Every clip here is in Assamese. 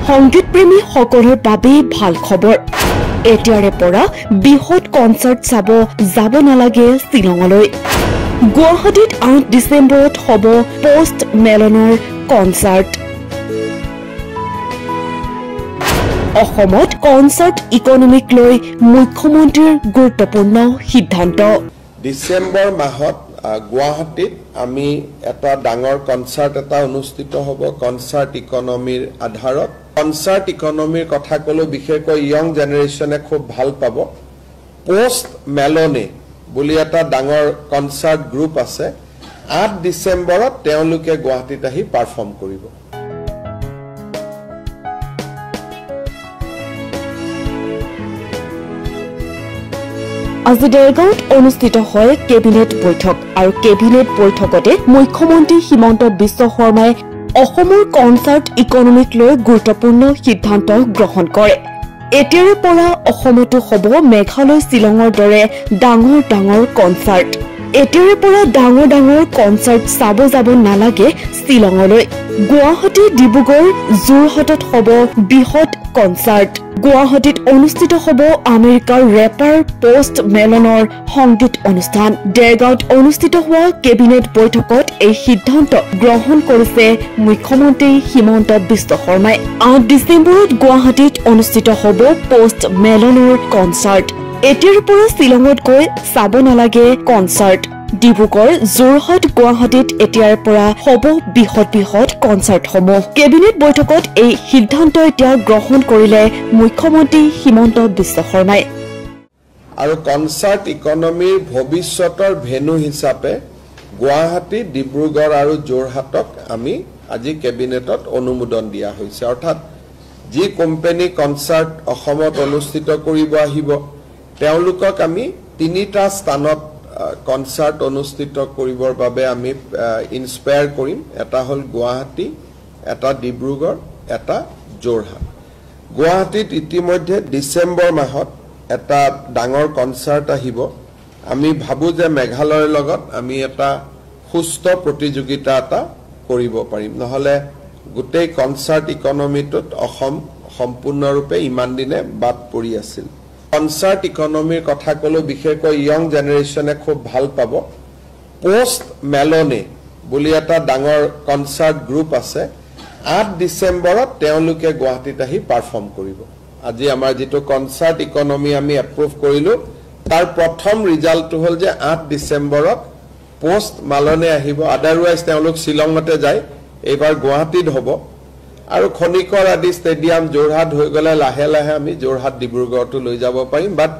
সংগীতপ্ৰেমী সকলৰ বাবে ভাল খবৰ এতিয়াৰে পৰা বিহত কনসাৰ্ট চাব যাব নালাগে শিলঙলৈ গুৱাহাটীত 8 ডিসেম্বৰত হ'ব পোষ্ট মেলনৰ কনসাৰ্ট অসমত কনসাৰ্ট ইকনমিক লৈ মুখ্যমন্ত্ৰীৰ গুৰুত্বপূৰ্ণ সিদ্ধান্ত ডিসেম্বৰ মাহত গুৱাহাটীত আমি এটা ডাঙৰ কনসাৰ্ট এটা অনুষ্ঠিত হ'ব কনসাৰ্ট ইকনমিৰ আধাৰত কনসাৰ্ট ইকনমিৰ কথা কলো বিশেষকৈ ইয়ং জেনাৰেশনে খুব ভাল পাব পোষ্ট মেলনে বুলি এটা ডাঙৰ কনসাৰ্ট গ্ৰুপ আছে 8 ডিসেম্বৰত তেওঁলোকে গুৱাহাটীত আহি পাৰফৰ্ম কৰিব আজি দেৰগাঁৱত অনুষ্ঠিত হয় কেবিনেট বৈঠক আৰু কেবিনেট বৈঠকতে মুখ্যমন্ত্ৰী হিমন্ত বিশ্ব শৰ্মাই অসমৰ কনসাৰ্ট ইকনমিক লৈ গুৰুত্বপূৰ্ণ সিদ্ধান্ত গ্ৰহণ কৰে এতিয়াৰে পৰা অসমতো হ'ব মেঘালয় শিলঙৰ দৰে ডাঙৰ ডাঙৰ কনসাৰ্ট এতিয়াৰে পৰা ডাঙৰ ডাঙৰ কনসাৰ্ট চাব যাব নালাগে শিলঙলৈ গুৱাহাটী ডিব্ৰুগড় যোৰহাটত হ'ব বৃহৎ কনসাৰ্ট গুৱাহাটীত অনুষ্ঠিত হ'ব আমেৰিকাৰ ৰেপাৰ পোষ্ট মেলনৰ সংগীত অনুষ্ঠান দেৰগাঁৱত অনুষ্ঠিত হোৱা কেবিনেট বৈঠকত এই সিদ্ধান্ত গ্ৰহণ কৰিছে মুখ্যমন্ত্ৰী হিমন্ত বিশ্ব শৰ্মাই 8 ডিসেম্বৰত গুৱাহাটীত অনুষ্ঠিত হ'ব পোষ্ট মেলনৰ কনসাৰ্ট এতিয়াৰ পৰা শিলঙত গৈ চাব নালাগে কনসাৰ্ট ডিব্ৰুগড় যোৰহাট গুৱাহাটীত এতিয়াৰ পৰা হ'ব বৃহৎ কনসাৰ্টসমূহ কেবিনেট বৈঠকত এই সিদ্ধান্ত এতিয়া গ্ৰহণ কৰিলে মুখ্যমন্ত্ৰী হিমন্ত বিশ্ব শৰ্মাই আৰু কনসাৰ্ট ইকনমিৰ ভৱিষ্যতৰ ভেনু হিচাপে গুৱাহাটী ডিব্ৰুগড় আৰু যোৰহাটক আমি আজি কেবিনেটত অনুমোদন দিয়া হৈছে অৰ্থাৎ যি কোম্পানী কনসাৰ্ট অসমত অনুষ্ঠিত কৰিব আহিব তেওঁলোকক আমি তিনিটা স্থানত কনসাৰ্ট অনুষ্ঠিত কৰিবৰ বাবে আমি ইনস্পায়াৰ কৰিম এটা হল গুৱাহাটী এটা ডিব্ৰুগড় এটা যোৰহাট গুৱাহাটীত ইতিমধ্যে ডিসেম্বৰ মাহত এটা ডাঙৰ কনসাৰ্ট আহিব আমি ভাবো যে মেঘালয়ৰ লগত আমি এটা সুস্থ প্ৰতিযোগিতা এটা কৰিব পাৰিম নহলে গোটেই কনসাৰ্ট ইকনমিটোত অসম সম্পূৰ্ণৰূপে ইমান দিনে বাদ পৰি আছিল কনসাৰ্ট ইকনমিৰ কথা কলো বিশেষকৈ ইয়ং জেনাৰেশনে খুব ভাল পাব পোষ্ট মেলনে বুলি এটা ডাঙৰ কনসাৰ্ট গ্ৰুপ আছে 8 ডিসেম্বৰত তেওঁলোকে গুৱাহাটীত আহি পাৰফৰ্ম কৰিব আজি আমাৰ যেটো কনসাৰ্ট ইকনমি আমি এপ্ৰুভ কৰিলো তাৰ প্ৰথম ৰিজাল্টটো হল যে 8 ডিসেম্বৰত পোষ্ট মেলনে আহিব আদাৰৱাইজ তেওঁলোক শিলঙতে যায় এবাৰ গুৱাহাটীত হ'ব আৰু খনিকৰ আদি ষ্টেডিয়াম যোৰহাট হৈ গলে লাহে লাহে আমি যোৰহাট ডিব্ৰুগড়টো লৈ যাব পাৰিম but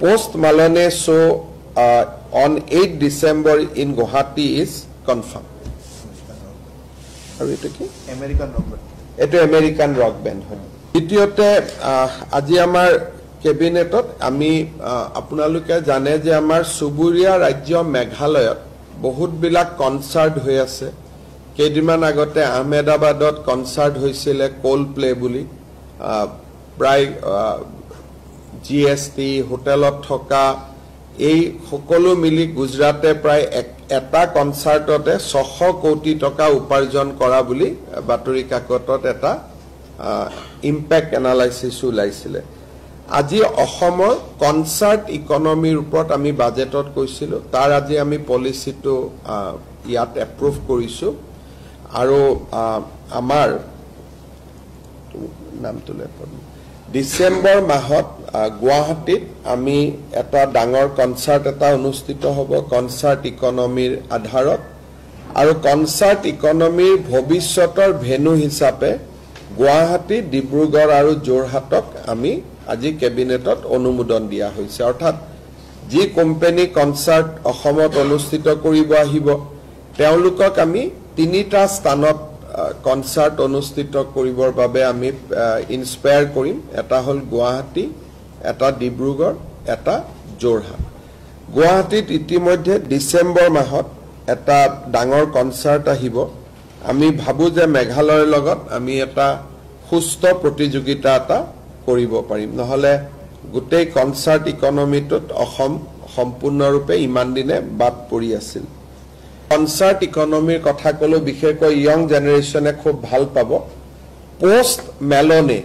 Post Malone show on 8 December in Guwahati is confirm আৰু এটো কি আমেৰিকান ৰক বেণ্ড হয় দ্বিতীয়তে আজি আমাৰ কেবিনেটত আমি আপোনালোকে জানে যে আমাৰ সুবুৰীয়া ৰাজ্য মেঘালয়ত বহুত বিলাক কনসাৰ্ট হৈ আছে কেইদিনমান আগতে আহমেদাবাদত কনসাৰ্ট হৈছিল কোল প্লে বুলি প্ৰায় জিএসটি হোটেলত থকা এই সকলো মিলি গুজৰাটে প্ৰায় এটা কনসাৰ্টতে 600 কোটি টকা উপাৰ্জন কৰা বুলি বাতৰি কাকতত এটা ইম্প্যাক্ট এনালাইসিস ওলাইছিল আজি অসমৰ কনসাৰ্ট ইকনমিৰ ওপৰত আমি বাজেটত কৈছিলো তাৰ আজি আমি পলিচিটো ইয়াত এপ্ৰুভ কৰিছো আৰু আমাৰ নামটোলে ডিসেম্বৰ মাহত গুৱাহাটীত আমি এটা ডাঙৰ কনসাৰ্ট এটা অনুষ্ঠিত হ'ব কনসাৰ্ট ইকনমিৰ আধাৰত আৰু কনসাৰ্ট ইকনমিৰ ভৱিষ্যতৰ ভেনু হিচাপে গুৱাহাটী ডিব্ৰুগড় আৰু যোৰহাটক আমি আজি কেবিনেটত অনুমোদন দিয়া হৈছে অৰ্থাৎ যি কোম্পানী কনসাৰ্ট অসমত অনুষ্ঠিত কৰিব আহিব তেওঁলোকক আমি তিনিটা স্থানত কনসাৰ্ট অনুষ্ঠিত কৰিবৰ বাবে আমি ইনস্পায়াৰ কৰিম এটা হল গুৱাহাটী এটা ডিব্ৰুগড় এটা যোৰহাট গুৱাহাটীত ইতিমধ্যে ডিসেম্বৰ মাহত এটা ডাঙৰ কনসাৰ্ট আহিব আমি ভাবো যে মেঘালয়ৰ লগত আমি এটা সুস্থ প্ৰতিযোগিতা এটা কৰিব পাৰিম নহলে গোটেই কনসাৰ্ট ইকনমিটোত অসম সম্পূৰ্ণৰূপে ইমান দিনে বাদ পৰি আছিল কনসাৰ্ট ইকনমিৰ কথা কলো বিশেষকৈ ইয়ং জেনাৰেশনে খুব ভাল পাব পোষ্ট মেলনে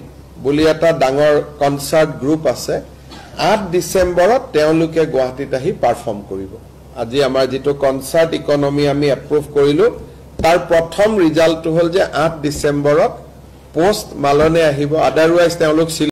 বুলি এটা ডাঙৰ কনচাৰ্ট গ্ৰুপ আছে 8 ডিসেম্বৰত তেওঁলোকে গুৱাহাটীত আহি পাৰফৰ্ম কৰিব আজি আমাৰ যেটো কনচাৰ্ট ইকনমি আমি এপ্ৰুভ কৰিলো তাৰ প্ৰথম ৰিজাল্টটো হল যে 8 ডিসেম্বৰত পোষ্ট মেলনে আহিব আদাৰৱাইজ তেওঁলোক